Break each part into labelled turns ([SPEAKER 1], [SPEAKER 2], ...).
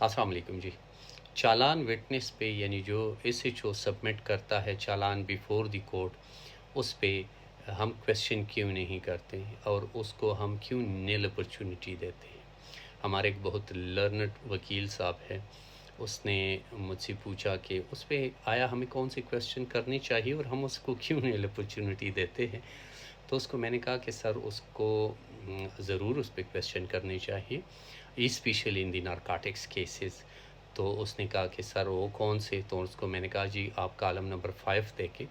[SPEAKER 1] السلام علیکم جی. چالان وٹنس پہ یعنی جو ایس ایچ او سبمٹ کرتا ہے چالان بیفور دی کورٹ، اس پہ ہم کویشچن کیوں نہیں کرتے ہیں اور اس کو ہم کیوں نیل اپرچونٹی دیتے ہیں؟ ہمارے ایک بہت لرنڈ وکیل صاحب ہے، اس نے مجھ سے پوچھا کہ اس پہ آیا ہمیں کون سے کویشچن کرنی چاہیے اور ہم اس کو کیوں نیل اپرچونٹی دیتے ہیں. تو اس کو میں نے کہا کہ سر اس کو ضرور اس پہ کویشچن کرنے چاہیے، especially in the narcotics cases. تو اس نے کہا کہ سر وہ کون سے؟ تو اس کو میں نے کہا جی آپ کالم نمبر 5 دیکھیں،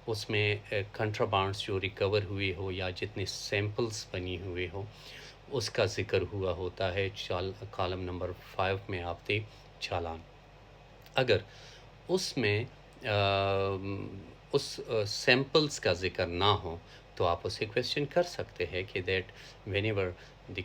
[SPEAKER 1] اس میں کنٹرابانڈس جو ریکور ہوئے ہو یا جتنے سیمپلز بنی ہوئے ہو اس کا ذکر ہوا ہوتا ہے. کالم نمبر 5 میں آپ دے چالان. اگر اس میں اس سیمپلز کا ذکر نہ ہو تو آپ اسے کویشچن کر سکتے ہیں کہ that when ever the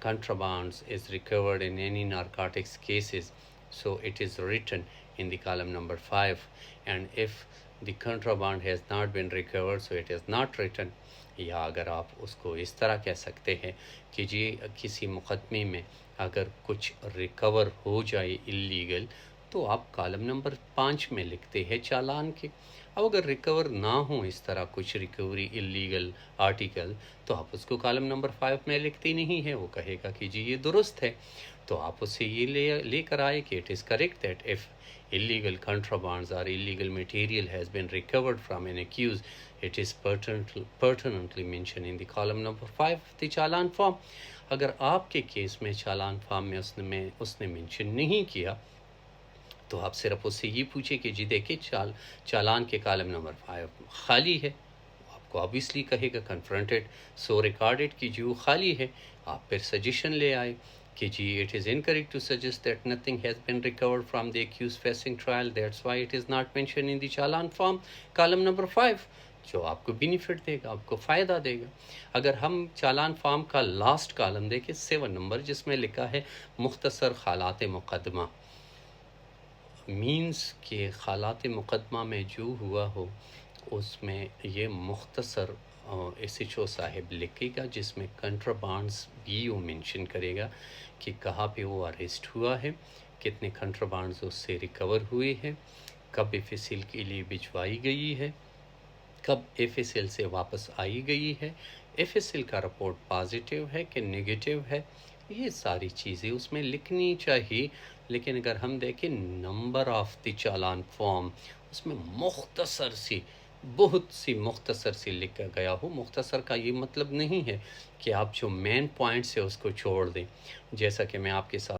[SPEAKER 1] contrabands is recovered in any narcotics cases, so it is written in the column number 5, and if the contraband has not been recovered, so it is not written. یا اگر آپ اس کو اس طرح کہہ سکتے ہیں کہ جی کسی مقدمے میں اگر کچھ ریکور ہو جائے اللیگل تو آپ کالم نمبر 5 میں لکھتے ہیں چالان کے. اب اگر ریکور نہ ہوں اس طرح کچھ ریکوری اللیگل آرٹیکل تو آپ اس کو کالم نمبر 5 میں لکھتے نہیں ہیں. وہ کہے گا کہ جی یہ درست ہے، تو آپ اسے یہ لے کر آئے کہ it is correct that if illegal contrabands or illegal material has been recovered from an accused, it is pertinently mentioned in the column number 5 of the challan form. اگر آپ کے کیس میں چالان فارم میں اس نے منشن نہیں کیا تو آپ صرف اس سے یہ پوچھے کہ جی دیکھیں چالان کے کالم نمبر 5 خالی ہے. آپ کو obviously کہے گا confronted so recorded کہ جو خالی ہے. آپ پھر سجیشن لے آئے کہ جی it is incorrect to suggest that nothing has been recovered from the accused facing trial, that's why it is not mentioned in the challan form column number 5, جو آپ کو بینیفٹ دے گا، آپ کو فائدہ دے گا. اگر ہم چالان فارم کا لاسٹ کالم دیکھیں 7 نمبر، جس میں لکھا ہے مختصر حالات مقدمہ، مینز کہ حالات مقدمہ میں جو ہوا ہو اس میں یہ مختصر ایس ایچ او صاحب لکھے گا، جس میں کنٹرابانڈس بھی وہ مینشن کرے گا کہ کہاں پہ وہ اریسٹ ہوا ہے، کتنے کنٹرابانڈز اس سے ریکور ہوئے ہیں، کب ایف ایس ایل کے لیے بھجوائی گئی ہے، کب ایف ایس ایل سے واپس آئی گئی ہے، ایف ایس ایل کا رپورٹ پازیٹیو ہے کہ نیگیٹیو ہے. یہ ساری چیزیں اس میں لکھنی چاہیے. لیکن اگر ہم دیکھیں نمبر آف دی چالان فارم، اس میں بہت سی مختصر سی لکھا گیا ہو. مختصر کا یہ مطلب نہیں ہے کہ آپ جو مین پوائنٹس ہے اس کو چھوڑ دیں. جیسا کہ میں آپ کے ساتھ